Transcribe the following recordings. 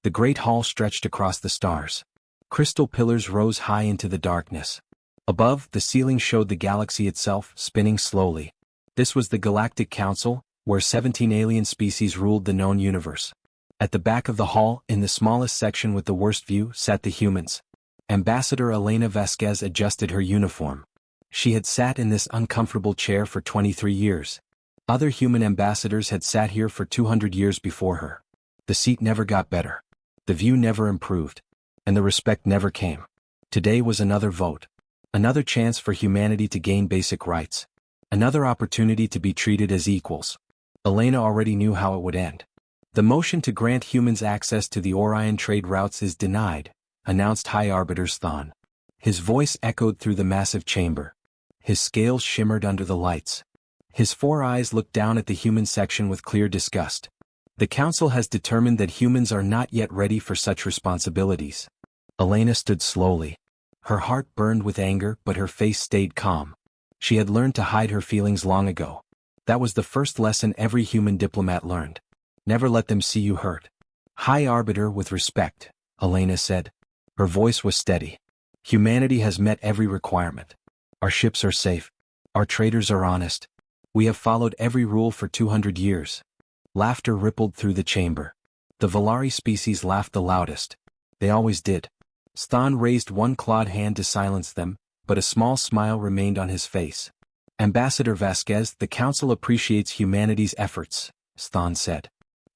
The great hall stretched across the stars. Crystal pillars rose high into the darkness. Above, the ceiling showed the galaxy itself, spinning slowly. This was the Galactic Council, where 17 alien species ruled the known universe. At the back of the hall, in the smallest section with the worst view, sat the humans. Ambassador Elena Vasquez adjusted her uniform. She had sat in this uncomfortable chair for 23 years. Other human ambassadors had sat here for 200 years before her. The seat never got better. The view never improved. And the respect never came. Today was another vote. Another chance for humanity to gain basic rights. Another opportunity to be treated as equals. Elena already knew how it would end. The motion to grant humans access to the Orion trade routes is denied, announced High Arbiter Thon. His voice echoed through the massive chamber. His scales shimmered under the lights. His 4 eyes looked down at the human section with clear disgust. The Council has determined that humans are not yet ready for such responsibilities. Elena stood slowly. Her heart burned with anger, but her face stayed calm. She had learned to hide her feelings long ago. That was the first lesson every human diplomat learned. Never let them see you hurt. High Arbiter, with respect, Elena said. Her voice was steady. Humanity has met every requirement. Our ships are safe. Our traders are honest. We have followed every rule for 200 years. Laughter rippled through the chamber. The Valari species laughed the loudest. They always did. Stan raised one clawed hand to silence them, but a small smile remained on his face. Ambassador Vasquez, the Council appreciates humanity's efforts, Stan said.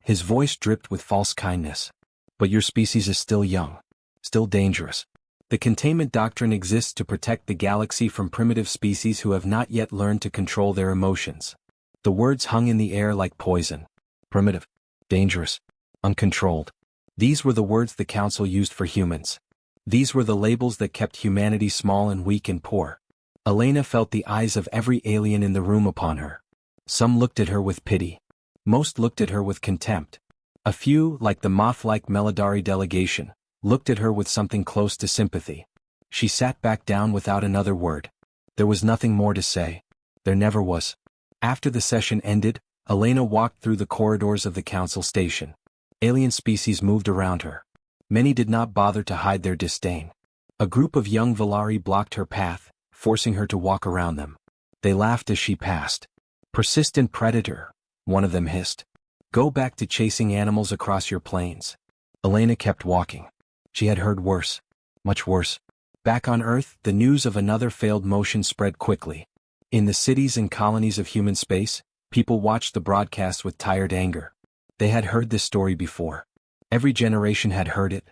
His voice dripped with false kindness. But your species is still young. Still dangerous. The containment doctrine exists to protect the galaxy from primitive species who have not yet learned to control their emotions. The words hung in the air like poison. Primitive. Dangerous. Uncontrolled. These were the words the Council used for humans. These were the labels that kept humanity small and weak and poor. Elena felt the eyes of every alien in the room upon her. Some looked at her with pity. Most looked at her with contempt. A few, like the moth-like Melodari delegation, looked at her with something close to sympathy. She sat back down without another word. There was nothing more to say. There never was. After the session ended, Elena walked through the corridors of the Council station. Alien species moved around her. Many did not bother to hide their disdain. A group of young Valari blocked her path, forcing her to walk around them. They laughed as she passed. Persistent predator, one of them hissed. Go back to chasing animals across your plains. Elena kept walking. She had heard worse. Much worse. Back on Earth, the news of another failed motion spread quickly. In the cities and colonies of human space, people watched the broadcast with tired anger. They had heard this story before. Every generation had heard it.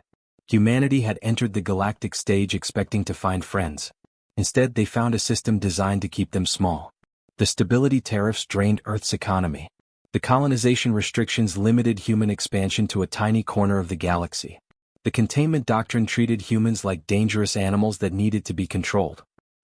Humanity had entered the galactic stage expecting to find friends. Instead, they found a system designed to keep them small. The stability tariffs drained Earth's economy. The colonization restrictions limited human expansion to a tiny corner of the galaxy. The containment doctrine treated humans like dangerous animals that needed to be controlled.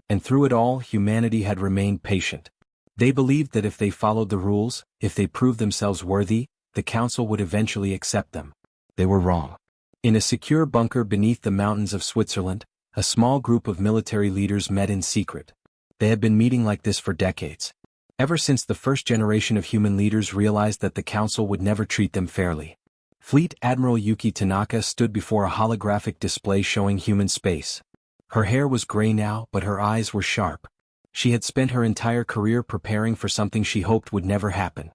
And through it all, humanity had remained patient. They believed that if they followed the rules, if they proved themselves worthy, the Council would eventually accept them. They were wrong. In a secure bunker beneath the mountains of Switzerland, a small group of military leaders met in secret. They had been meeting like this for decades. Ever since the first generation of human leaders realized that the Council would never treat them fairly. Fleet Admiral Yuki Tanaka stood before a holographic display showing human space. Her hair was gray now, but her eyes were sharp. She had spent her entire career preparing for something she hoped would never happen.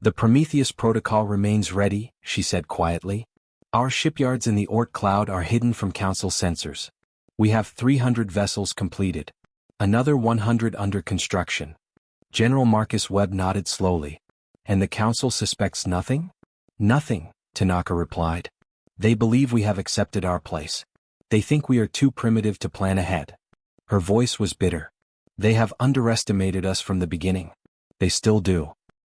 The Prometheus Protocol remains ready, she said quietly. Our shipyards in the Oort cloud are hidden from Council sensors. We have 300 vessels completed. Another 100 under construction. General Marcus Webb nodded slowly. And the Council suspects nothing? Nothing, Tanaka replied. They believe we have accepted our place. They think we are too primitive to plan ahead. Her voice was bitter. They have underestimated us from the beginning. They still do.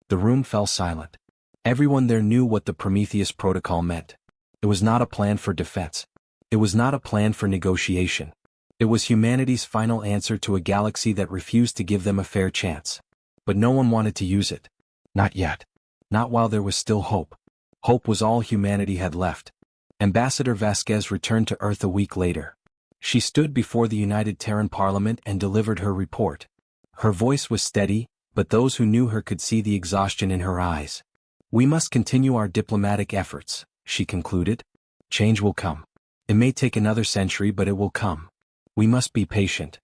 The room fell silent. Everyone there knew what the Prometheus Protocol meant. It was not a plan for defense. It was not a plan for negotiation. It was humanity's final answer to a galaxy that refused to give them a fair chance. But no one wanted to use it. Not yet. Not while there was still hope. Hope was all humanity had left. Ambassador Vasquez returned to Earth a week later. She stood before the United Terran Parliament and delivered her report. Her voice was steady, but those who knew her could see the exhaustion in her eyes. We must continue our diplomatic efforts, she concluded. Change will come. It may take another century, but it will come. We must be patient.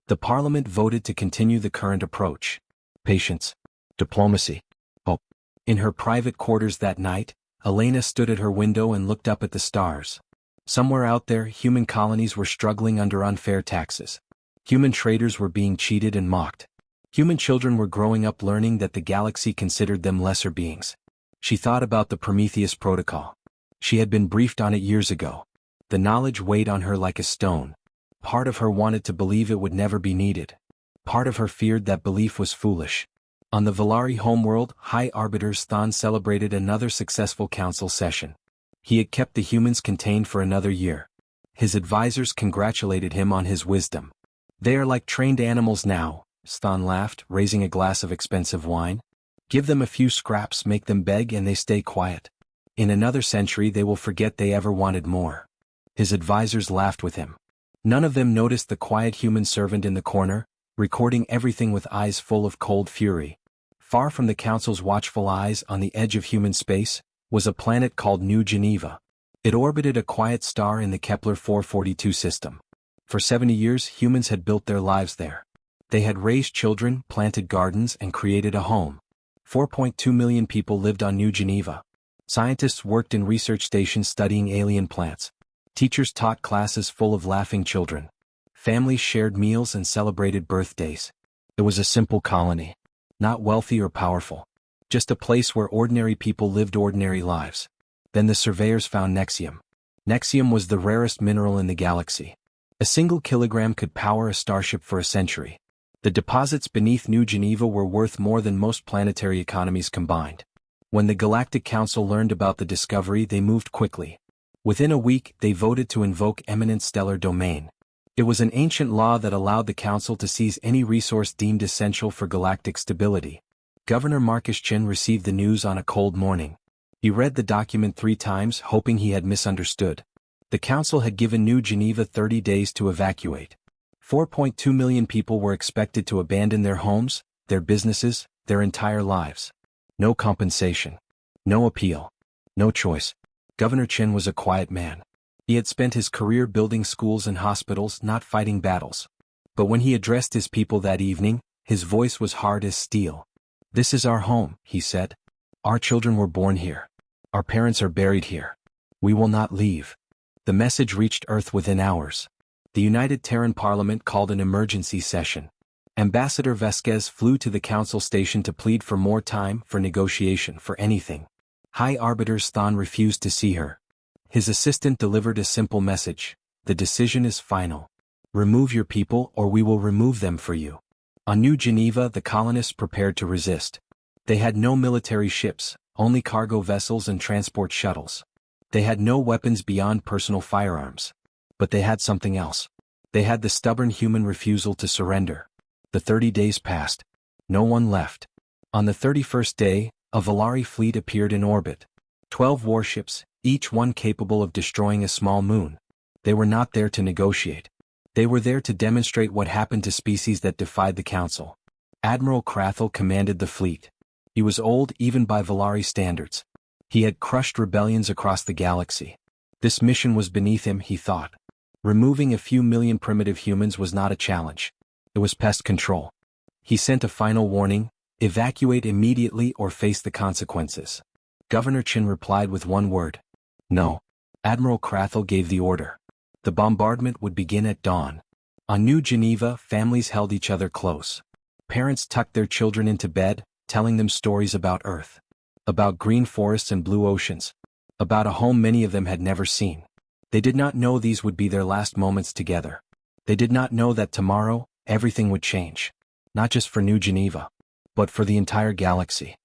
The parliament voted to continue the current approach. Patience. Diplomacy. Hope. In her private quarters that night, Elena stood at her window and looked up at the stars. Somewhere out there, human colonies were struggling under unfair taxes. Human traders were being cheated and mocked. Human children were growing up learning that the galaxy considered them lesser beings. She thought about the Prometheus Protocol. She had been briefed on it years ago. The knowledge weighed on her like a stone. Part of her wanted to believe it would never be needed. Part of her feared that belief was foolish. On the Valari homeworld, High Arbiter Thon celebrated another successful council session. He had kept the humans contained for another year. His advisors congratulated him on his wisdom. They are like trained animals now, Thon laughed, raising a glass of expensive wine. Give them a few scraps, make them beg, and they stay quiet. In another century they will forget they ever wanted more. His advisors laughed with him. None of them noticed the quiet human servant in the corner, recording everything with eyes full of cold fury. Far from the council's watchful eyes, on the edge of human space, was a planet called New Geneva. It orbited a quiet star in the Kepler 442 system. For 70 years humans had built their lives there. They had raised children, planted gardens, and created a home. 4.2 million people lived on New Geneva. Scientists worked in research stations studying alien plants. Teachers taught classes full of laughing children. Families shared meals and celebrated birthdays. It was a simple colony. Not wealthy or powerful. Just a place where ordinary people lived ordinary lives. Then the surveyors found nexium. Nexium was the rarest mineral in the galaxy. A single kilogram could power a starship for a century. The deposits beneath New Geneva were worth more than most planetary economies combined. When the Galactic Council learned about the discovery, they moved quickly. Within a week, they voted to invoke eminent stellar domain. It was an ancient law that allowed the Council to seize any resource deemed essential for galactic stability. Governor Marcus Chin received the news on a cold morning. He read the document 3 times, hoping he had misunderstood. The Council had given New Geneva 30 days to evacuate. 4.2 million people were expected to abandon their homes, their businesses, their entire lives. No compensation. No appeal. No choice. Governor Chin was a quiet man. He had spent his career building schools and hospitals, not fighting battles. But when he addressed his people that evening, his voice was hard as steel. "This is our home," he said. "Our children were born here. Our parents are buried here. We will not leave." The message reached Earth within hours. The United Terran Parliament called an emergency session. Ambassador Vasquez flew to the council station to plead for more time, for negotiation, for anything. High Arbiter Thon refused to see her. His assistant delivered a simple message: "The decision is final. Remove your people or we will remove them for you." On New Geneva, the colonists prepared to resist. They had no military ships, only cargo vessels and transport shuttles. They had no weapons beyond personal firearms. But they had something else. They had the stubborn human refusal to surrender. The 30 days passed. No one left. On the 31st day, a Valari fleet appeared in orbit. 12 warships, each one capable of destroying a small moon. They were not there to negotiate. They were there to demonstrate what happened to species that defied the Council. Admiral Krathel commanded the fleet. He was old even by Valari standards. He had crushed rebellions across the galaxy. This mission was beneath him, he thought. Removing a few million primitive humans was not a challenge. It was pest control. He sent a final warning: evacuate immediately or face the consequences. Governor Chin replied with one word: no. Admiral Krathel gave the order. The bombardment would begin at dawn. On New Geneva, families held each other close. Parents tucked their children into bed, telling them stories about Earth. About green forests and blue oceans. About a home many of them had never seen. They did not know these would be their last moments together. They did not know that tomorrow, everything would change. Not just for New Geneva, but for the entire galaxy.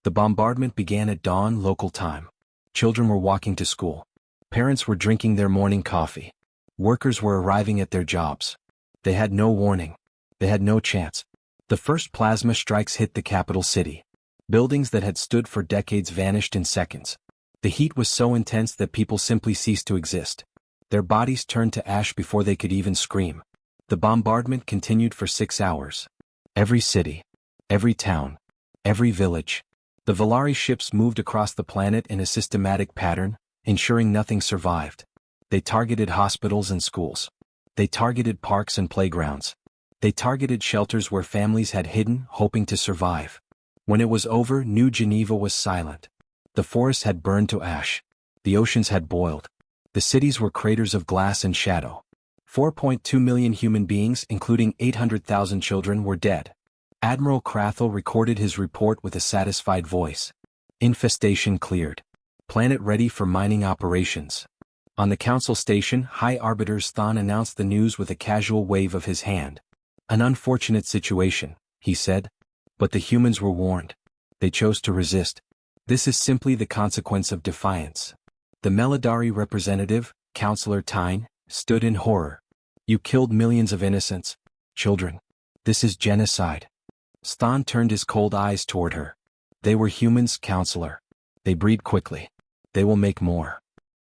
The bombardment began at dawn, local time. Children were walking to school. Parents were drinking their morning coffee. Workers were arriving at their jobs. They had no warning. They had no chance. The first plasma strikes hit the capital city. Buildings that had stood for decades vanished in seconds. The heat was so intense that people simply ceased to exist. Their bodies turned to ash before they could even scream. The bombardment continued for 6 hours. Every city, every town, every village. The Valari ships moved across the planet in a systematic pattern, ensuring nothing survived. They targeted hospitals and schools. They targeted parks and playgrounds. They targeted shelters where families had hidden, hoping to survive. When it was over, New Geneva was silent. The forests had burned to ash. The oceans had boiled. The cities were craters of glass and shadow. 4.2 million human beings, including 800,000 children, were dead. Admiral Krathel recorded his report with a satisfied voice. Infestation cleared. Planet ready for mining operations. On the council station, High Arbiter Thon announced the news with a casual wave of his hand. An unfortunate situation, he said. But the humans were warned. They chose to resist. This is simply the consequence of defiance. The Melodari representative, Councillor Tyne, stood in horror. You killed millions of innocents. Children. This is genocide. Thon turned his cold eyes toward her. They were humans, Counselor. They breed quickly. They will make more.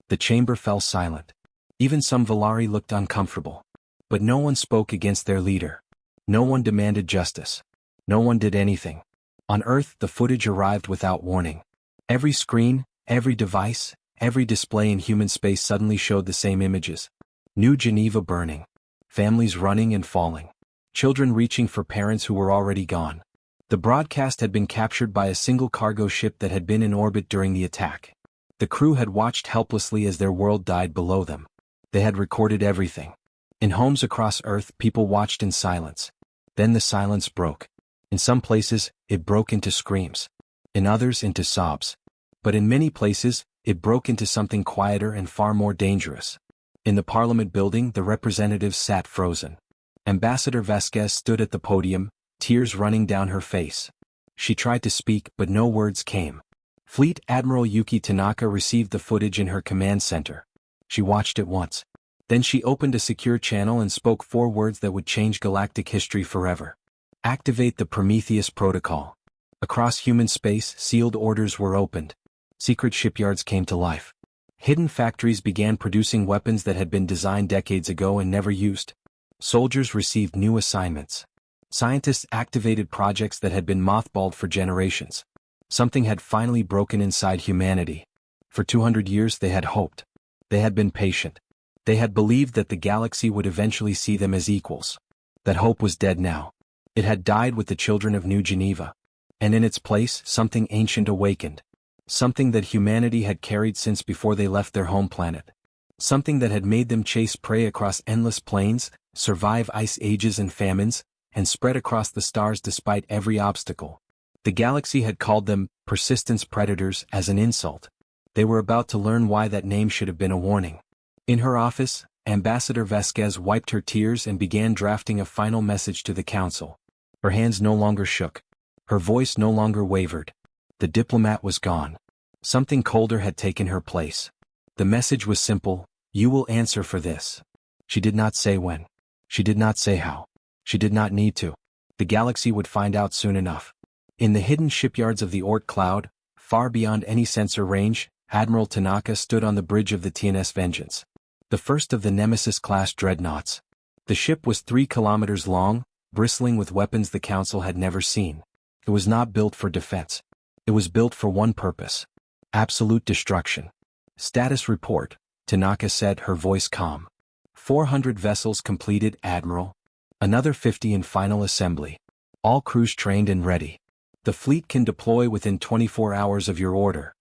The chamber fell silent. Even some Valari looked uncomfortable. But no one spoke against their leader. No one demanded justice. No one did anything. On Earth, the footage arrived without warning. Every screen, every device, every display in human space suddenly showed the same images. New Geneva burning. Families running and falling. Children reaching for parents who were already gone. The broadcast had been captured by a single cargo ship that had been in orbit during the attack. The crew had watched helplessly as their world died below them. They had recorded everything. In homes across Earth, people watched in silence. Then the silence broke. In some places, it broke into screams. In others, into sobs. But in many places, it broke into something quieter and far more dangerous. In the Parliament building, the representatives sat frozen. Ambassador Vasquez stood at the podium, tears running down her face. She tried to speak, but no words came. Fleet Admiral Yuki Tanaka received the footage in her command center. She watched it once. Then she opened a secure channel and spoke 4 words that would change galactic history forever. Activate the Prometheus Protocol. Across human space, sealed orders were opened. Secret shipyards came to life. Hidden factories began producing weapons that had been designed decades ago and never used. Soldiers received new assignments. Scientists activated projects that had been mothballed for generations. Something had finally broken inside humanity. For 200 years they had hoped. They had been patient. They had believed that the galaxy would eventually see them as equals. That hope was dead now. It had died with the children of New Geneva. And in its place, something ancient awakened. Something that humanity had carried since before they left their home planet. Something that had made them chase prey across endless plains, survive ice ages and famines, and spread across the stars despite every obstacle. The galaxy had called them persistence predators as an insult. They were about to learn why that name should have been a warning. In her office, Ambassador Vasquez wiped her tears and began drafting a final message to the council. Her hands no longer shook. Her voice no longer wavered. The diplomat was gone. Something colder had taken her place. The message was simple: you will answer for this. She did not say when. She did not say how. She did not need to. The galaxy would find out soon enough. In the hidden shipyards of the Oort cloud, far beyond any sensor range, Admiral Tanaka stood on the bridge of the TNS Vengeance. The first of the Nemesis-class dreadnoughts. The ship was 3 kilometers long, bristling with weapons the Council had never seen. It was not built for defense. It was built for one purpose: absolute destruction. Status report, Tanaka said, her voice calm. 400 vessels completed, Admiral. Another 50 in final assembly. All crews trained and ready. The fleet can deploy within 24 hours of your order.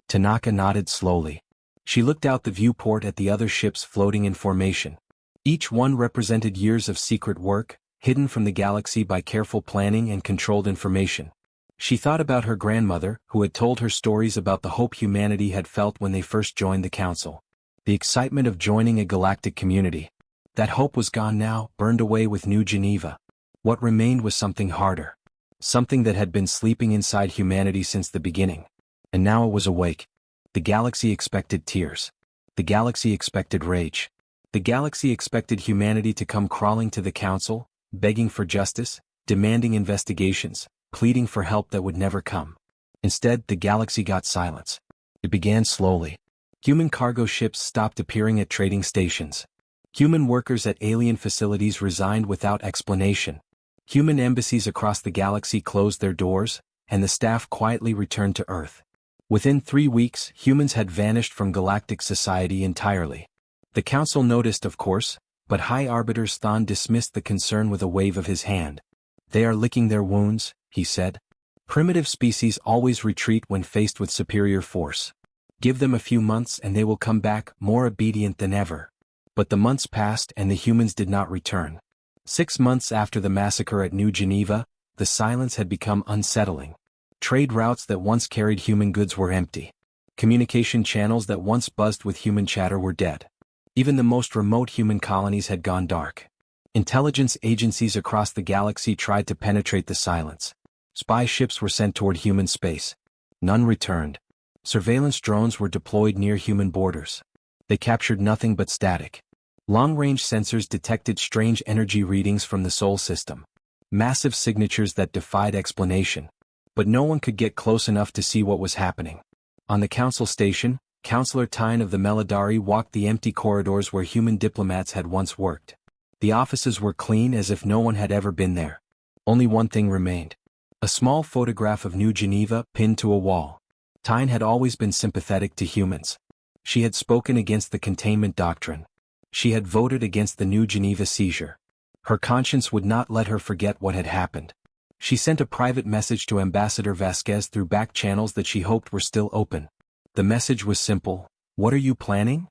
Tanaka nodded slowly. She looked out the viewport at the other ships floating in formation. Each one represented years of secret work, hidden from the galaxy by careful planning and controlled information. She thought about her grandmother, who had told her stories about the hope humanity had felt when they first joined the Council. The excitement of joining a galactic community. That hope was gone now, burned away with New Geneva. What remained was something harder. Something that had been sleeping inside humanity since the beginning. And now it was awake. The galaxy expected tears. The galaxy expected rage. The galaxy expected humanity to come crawling to the Council, begging for justice, demanding investigations, pleading for help that would never come. Instead, the galaxy got silence. It began slowly. Human cargo ships stopped appearing at trading stations. Human workers at alien facilities resigned without explanation. Human embassies across the galaxy closed their doors, and the staff quietly returned to Earth. Within 3 weeks, humans had vanished from galactic society entirely. The Council noticed, of course, but High Arbiter Thon dismissed the concern with a wave of his hand. "They are licking their wounds," he said. "Primitive species always retreat when faced with superior force. Give them a few months and they will come back more obedient than ever." But the months passed and the humans did not return. 6 months after the massacre at New Geneva, the silence had become unsettling. Trade routes that once carried human goods were empty. Communication channels that once buzzed with human chatter were dead. Even the most remote human colonies had gone dark. Intelligence agencies across the galaxy tried to penetrate the silence. Spy ships were sent toward human space. None returned. Surveillance drones were deployed near human borders. They captured nothing but static. Long-range sensors detected strange energy readings from the Sol system. Massive signatures that defied explanation. But no one could get close enough to see what was happening. On the Council station, Councillor Tyne of the Melodari walked the empty corridors where human diplomats had once worked. The offices were clean as if no one had ever been there. Only one thing remained. A small photograph of New Geneva pinned to a wall. Tyne had always been sympathetic to humans. She had spoken against the containment doctrine. She had voted against the New Geneva seizure. Her conscience would not let her forget what had happened. She sent a private message to Ambassador Vasquez through back channels that she hoped were still open. The message was simple: "What are you planning?"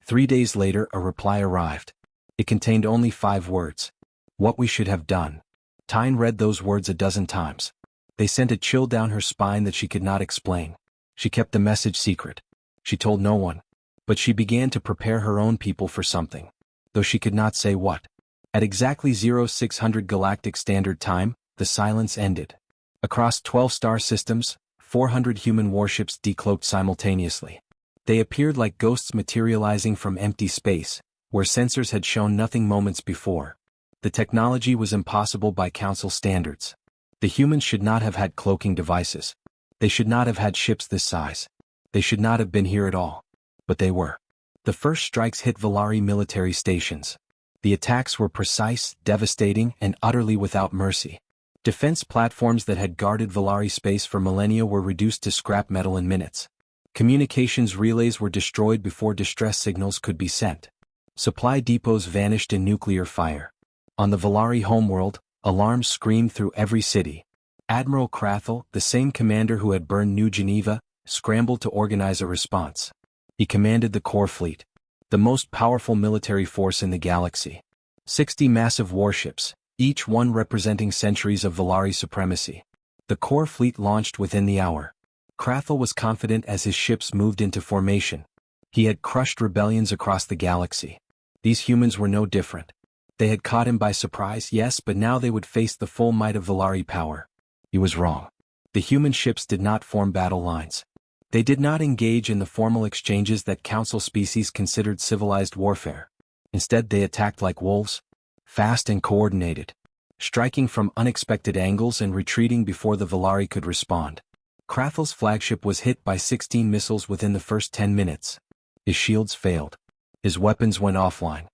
3 days later a reply arrived. It contained only 5 words. "What we should have done." Tyne read those words a dozen times. They sent a chill down her spine that she could not explain. She kept the message secret. She told no one. But she began to prepare her own people for something. Though she could not say what. At exactly 0600 Galactic Standard Time, the silence ended. Across 12 star systems, 400 human warships decloaked simultaneously. They appeared like ghosts materializing from empty space, where sensors had shown nothing moments before. The technology was impossible by Council standards. The humans should not have had cloaking devices. They should not have had ships this size. They should not have been here at all. But they were. The first strikes hit Valari military stations. The attacks were precise, devastating, and utterly without mercy. Defense platforms that had guarded Valari space for millennia were reduced to scrap metal in minutes. Communications relays were destroyed before distress signals could be sent. Supply depots vanished in nuclear fire. On the Valari homeworld, alarms screamed through every city. Admiral Krathel, the same commander who had burned New Geneva, scrambled to organize a response. He commanded the core fleet, the most powerful military force in the galaxy. 60 massive warships, each one representing centuries of Valari supremacy. The core fleet launched within the hour. Krathel was confident as his ships moved into formation. He had crushed rebellions across the galaxy. These humans were no different. They had caught him by surprise, yes, but now they would face the full might of Valari power. He was wrong. The human ships did not form battle lines. They did not engage in the formal exchanges that Council species considered civilized warfare. Instead they attacked like wolves, fast and coordinated, striking from unexpected angles and retreating before the Valari could respond. Krathel's flagship was hit by 16 missiles within the first 10 minutes. His shields failed. His weapons went offline.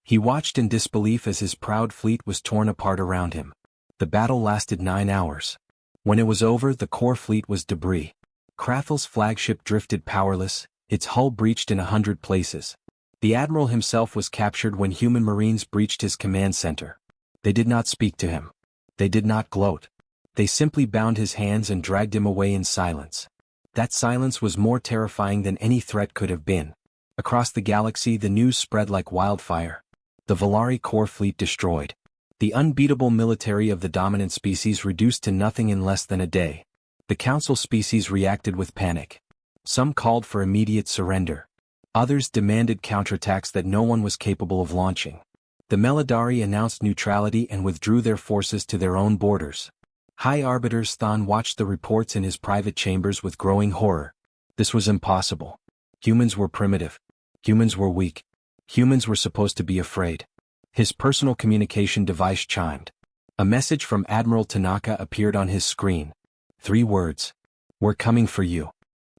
He watched in disbelief as his proud fleet was torn apart around him. The battle lasted 9 hours. When it was over, the core fleet was debris. Krathel's flagship drifted powerless, its hull breached in 100 places. The admiral himself was captured when human marines breached his command center. They did not speak to him. They did not gloat. They simply bound his hands and dragged him away in silence. That silence was more terrifying than any threat could have been. Across the galaxy the news spread like wildfire. The Valari core fleet destroyed. The unbeatable military of the dominant species reduced to nothing in less than a day. The Council species reacted with panic. Some called for immediate surrender. Others demanded counterattacks that no one was capable of launching. The Melodari announced neutrality and withdrew their forces to their own borders. High Arbiter Thon watched the reports in his private chambers with growing horror. This was impossible. Humans were primitive. Humans were weak. Humans were supposed to be afraid. His personal communication device chimed. A message from Admiral Tanaka appeared on his screen. 3 words. "We're coming for you."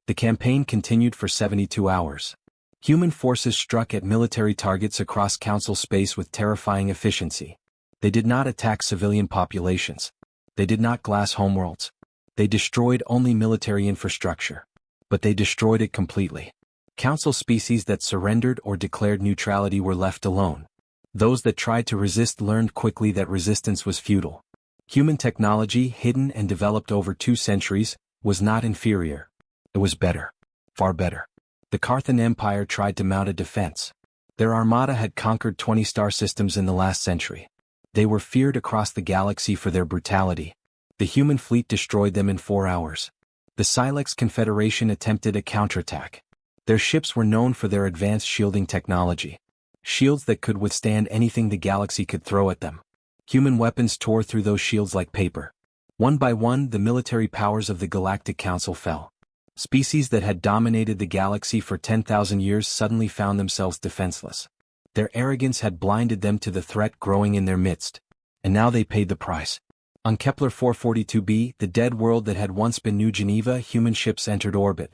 The campaign continued for 72 hours. Human forces struck at military targets across Council space with terrifying efficiency. They did not attack civilian populations. They did not glass homeworlds. They destroyed only military infrastructure. but they destroyed it completely. Council species that surrendered or declared neutrality were left alone. Those that tried to resist learned quickly that resistance was futile. Human technology, hidden and developed over 2 centuries, was not inferior. It was better. Far better. The Carthan Empire tried to mount a defense. Their armada had conquered 20 star systems in the last century. They were feared across the galaxy for their brutality. The human fleet destroyed them in 4 hours. The Silex Confederation attempted a counterattack. Their ships were known for their advanced shielding technology. Shields that could withstand anything the galaxy could throw at them. Human weapons tore through those shields like paper. One by one, the military powers of the Galactic Council fell. Species that had dominated the galaxy for 10,000 years suddenly found themselves defenseless. Their arrogance had blinded them to the threat growing in their midst. And now they paid the price. On Kepler 442b, the dead world that had once been New Geneva, human ships entered orbit.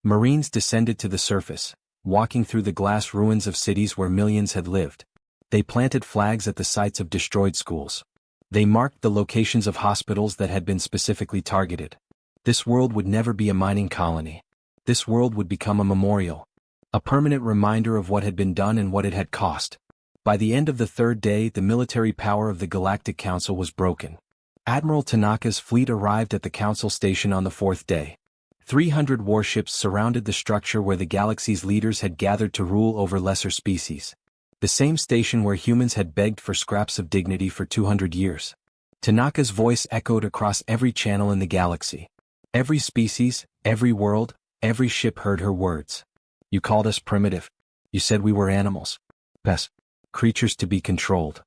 Marines descended to the surface, walking through the glass ruins of cities where millions had lived. They planted flags at the sites of destroyed schools. They marked the locations of hospitals that had been specifically targeted. This world would never be a mining colony. This world would become a memorial. A permanent reminder of what had been done and what it had cost. By the end of the 3rd day, the military power of the Galactic Council was broken. Admiral Tanaka's fleet arrived at the Council station on the 4th day. 300 warships surrounded the structure where the galaxy's leaders had gathered to rule over lesser species. The same station where humans had begged for scraps of dignity for 200 years. Tanaka's voice echoed across every channel in the galaxy. Every species, every world, every ship heard her words. You called us primitive. You said we were animals. Pests. Creatures to be controlled.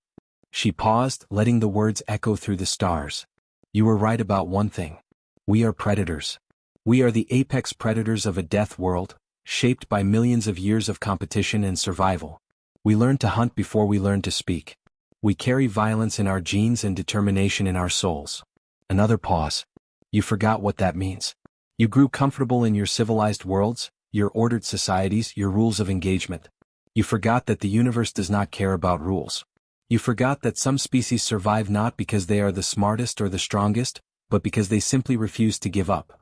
She paused, letting the words echo through the stars. You were right about one thing. We are predators. We are the apex predators of a death world, shaped by millions of years of competition and survival. We learned to hunt before we learned to speak. We carry violence in our genes and determination in our souls. Another pause. You forgot what that means. You grew comfortable in your civilized worlds, your ordered societies, your rules of engagement. You forgot that the universe does not care about rules. You forgot that some species survive not because they are the smartest or the strongest, but because they simply refuse to give up.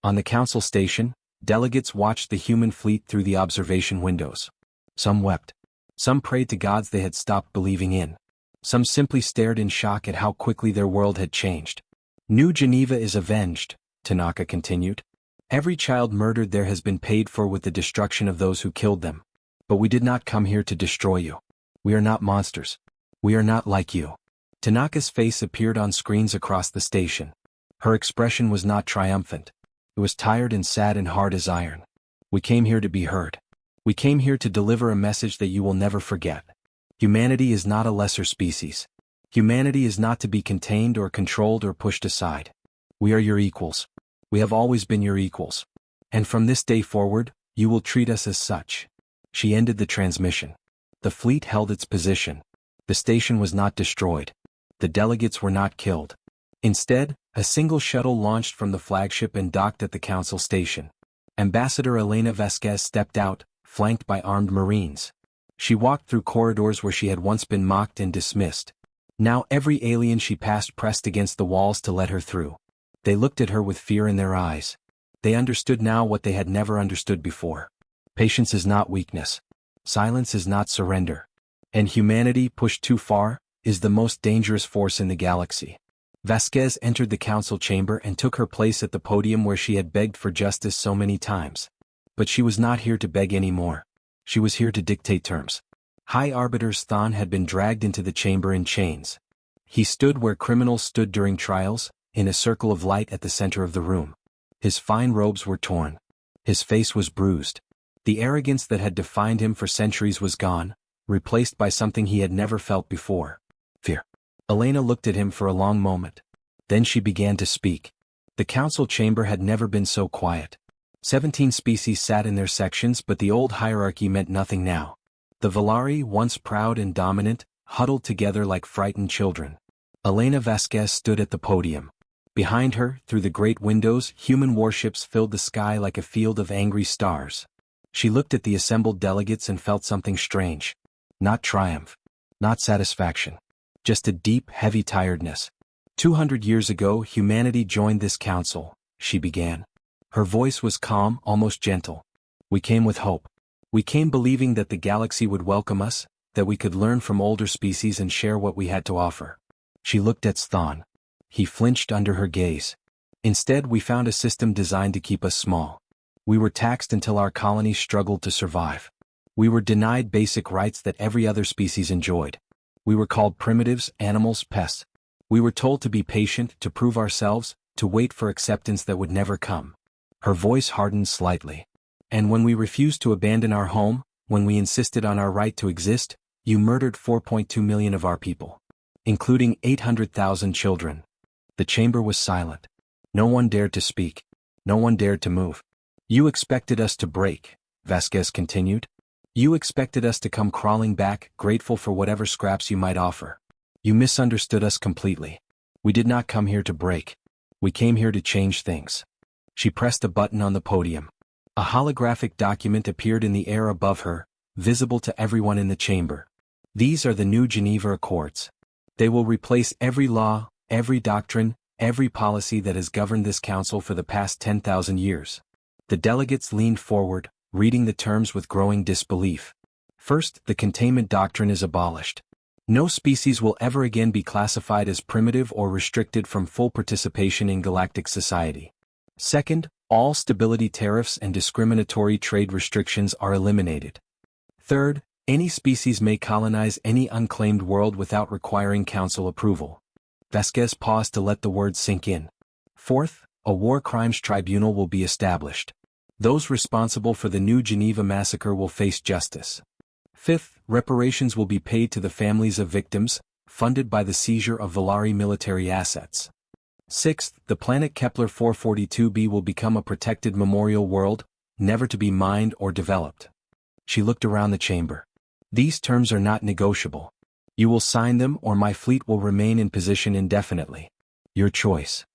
On the Council station, delegates watched the human fleet through the observation windows. Some wept. Some prayed to gods they had stopped believing in. Some simply stared in shock at how quickly their world had changed. New Geneva is avenged, Tanaka continued. Every child murdered there has been paid for with the destruction of those who killed them. But we did not come here to destroy you. We are not monsters. We are not like you. Tanaka's face appeared on screens across the station. Her expression was not triumphant. It was tired and sad and hard as iron. We came here to be heard. We came here to deliver a message that you will never forget. Humanity is not a lesser species. Humanity is not to be contained or controlled or pushed aside. We are your equals. We have always been your equals. And from this day forward, you will treat us as such. She ended the transmission. The fleet held its position. The station was not destroyed. The delegates were not killed. Instead, a single shuttle launched from the flagship and docked at the Council station. Ambassador Elena Vasquez stepped out, flanked by armed Marines. She walked through corridors where she had once been mocked and dismissed. Now every alien she passed pressed against the walls to let her through. They looked at her with fear in their eyes. They understood now what they had never understood before. Patience is not weakness. Silence is not surrender. And humanity, pushed too far, is the most dangerous force in the galaxy. Vasquez entered the Council chamber and took her place at the podium where she had begged for justice so many times. But she was not here to beg anymore. She was here to dictate terms. High Arbiter Thon had been dragged into the chamber in chains. He stood where criminals stood during trials, in a circle of light at the center of the room. His fine robes were torn. His face was bruised. The arrogance that had defined him for centuries was gone, replaced by something he had never felt before. Fear. Elena looked at him for a long moment. Then she began to speak. The Council chamber had never been so quiet. 17 species sat in their sections, but the old hierarchy meant nothing now. The Valari, once proud and dominant, huddled together like frightened children. Elena Vasquez stood at the podium. Behind her, through the great windows, human warships filled the sky like a field of angry stars. She looked at the assembled delegates and felt something strange. Not triumph. Not satisfaction. Just a deep, heavy tiredness. 200 years ago, humanity joined this council, she began. Her voice was calm, almost gentle. We came with hope. We came believing that the galaxy would welcome us, that we could learn from older species and share what we had to offer. She looked at Stan. He flinched under her gaze. Instead, we found a system designed to keep us small. We were taxed until our colony struggled to survive. We were denied basic rights that every other species enjoyed. We were called primitives, animals, pests. We were told to be patient, to prove ourselves, to wait for acceptance that would never come. Her voice hardened slightly. And when we refused to abandon our home, when we insisted on our right to exist, you murdered 4.2 million of our people, including 800,000 children. The chamber was silent. No one dared to speak. No one dared to move. You expected us to break, Vasquez continued. You expected us to come crawling back, grateful for whatever scraps you might offer. You misunderstood us completely. We did not come here to break. We came here to change things. She pressed a button on the podium. A holographic document appeared in the air above her, visible to everyone in the chamber. These are the new Geneva Accords. They will replace every law, every doctrine, every policy that has governed this council for the past 10,000 years. The delegates leaned forward, reading the terms with growing disbelief. First, the containment doctrine is abolished. No species will ever again be classified as primitive or restricted from full participation in galactic society. Second, all stability tariffs and discriminatory trade restrictions are eliminated. Third, any species may colonize any unclaimed world without requiring council approval. Vasquez paused to let the words sink in. Fourth, a war crimes tribunal will be established. Those responsible for the New Geneva massacre will face justice. Fifth, reparations will be paid to the families of victims, funded by the seizure of Volari military assets. Sixth, the planet Kepler 442b will become a protected memorial world, never to be mined or developed. She looked around the chamber. These terms are not negotiable. You will sign them or my fleet will remain in position indefinitely. Your choice.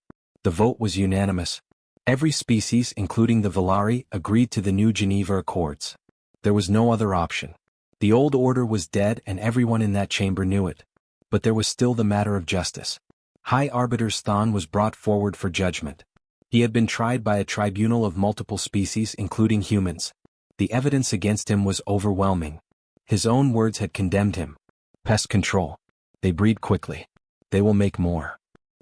The vote was unanimous. Every species, including the Volari, agreed to the New Geneva Accords. There was no other option. The old order was dead and everyone in that chamber knew it. But there was still the matter of justice. High Arbiter Stan was brought forward for judgment. He had been tried by a tribunal of multiple species, including humans. The evidence against him was overwhelming. His own words had condemned him. Pest control. They breed quickly. They will make more.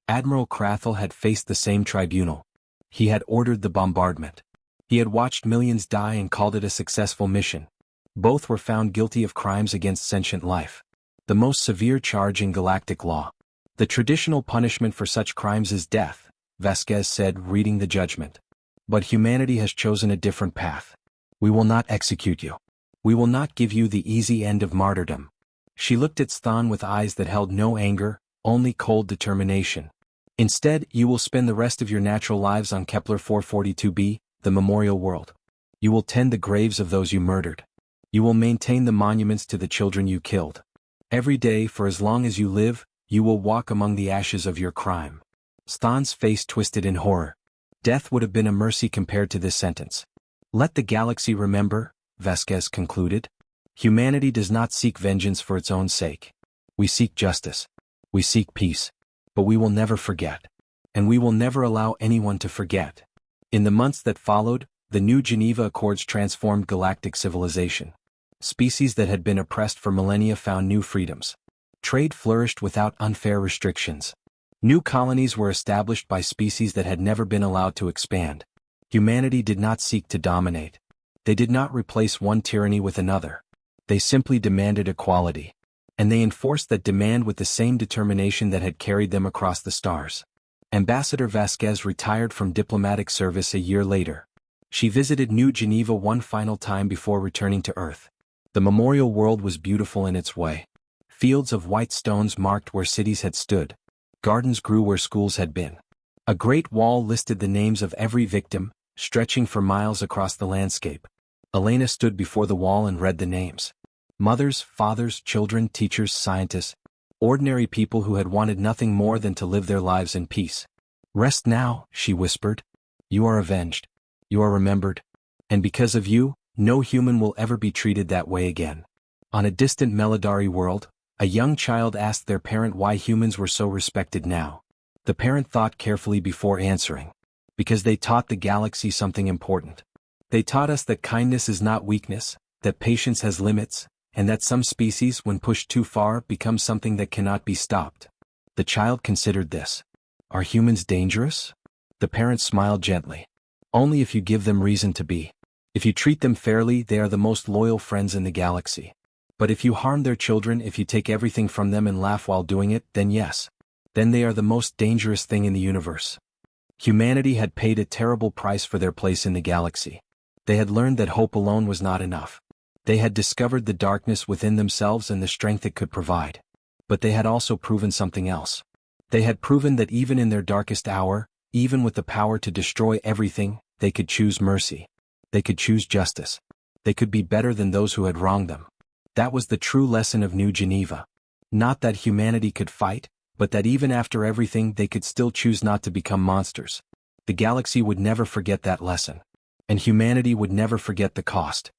Admiral Krathel had faced the same tribunal. He had ordered the bombardment. He had watched millions die and called it a successful mission. Both were found guilty of crimes against sentient life. The most severe charge in galactic law. The traditional punishment for such crimes is death, Vasquez said, reading the judgment. But humanity has chosen a different path. We will not execute you. We will not give you the easy end of martyrdom. She looked at Stan with eyes that held no anger, only cold determination. Instead, you will spend the rest of your natural lives on Kepler 442b, the memorial world. You will tend the graves of those you murdered. You will maintain the monuments to the children you killed. Every day, for as long as you live, you will walk among the ashes of your crime. Stan's face twisted in horror. Death would have been a mercy compared to this sentence. Let the galaxy remember, Vasquez concluded. Humanity does not seek vengeance for its own sake. We seek justice. We seek peace. But we will never forget. And we will never allow anyone to forget. In the months that followed, the New Geneva Accords transformed galactic civilization. Species that had been oppressed for millennia found new freedoms. Trade flourished without unfair restrictions. New colonies were established by species that had never been allowed to expand. Humanity did not seek to dominate. They did not replace one tyranny with another. They simply demanded equality. And they enforced that demand with the same determination that had carried them across the stars. Ambassador Vasquez retired from diplomatic service a year later. She visited New Geneva one final time before returning to Earth. The memorial world was beautiful in its way. Fields of white stones marked where cities had stood. Gardens grew where schools had been. A great wall listed the names of every victim, stretching for miles across the landscape. Elena stood before the wall and read the names. Mothers, fathers, children, teachers, scientists. Ordinary people who had wanted nothing more than to live their lives in peace. Rest now, she whispered. You are avenged. You are remembered. And because of you, no human will ever be treated that way again. On a distant Melodari world, a young child asked their parent why humans were so respected now. The parent thought carefully before answering. Because they taught the galaxy something important. They taught us that kindness is not weakness, that patience has limits, and that some species, when pushed too far, become something that cannot be stopped. The child considered this. Are humans dangerous? The parents smiled gently. Only if you give them reason to be. If you treat them fairly, they are the most loyal friends in the galaxy. But if you harm their children, if you take everything from them and laugh while doing it, then yes. Then they are the most dangerous thing in the universe. Humanity had paid a terrible price for their place in the galaxy. They had learned that hope alone was not enough. They had discovered the darkness within themselves and the strength it could provide. But they had also proven something else. They had proven that even in their darkest hour, even with the power to destroy everything, they could choose mercy. They could choose justice. They could be better than those who had wronged them. That was the true lesson of New Geneva. Not that humanity could fight, but that even after everything they could still choose not to become monsters. The galaxy would never forget that lesson. And humanity would never forget the cost.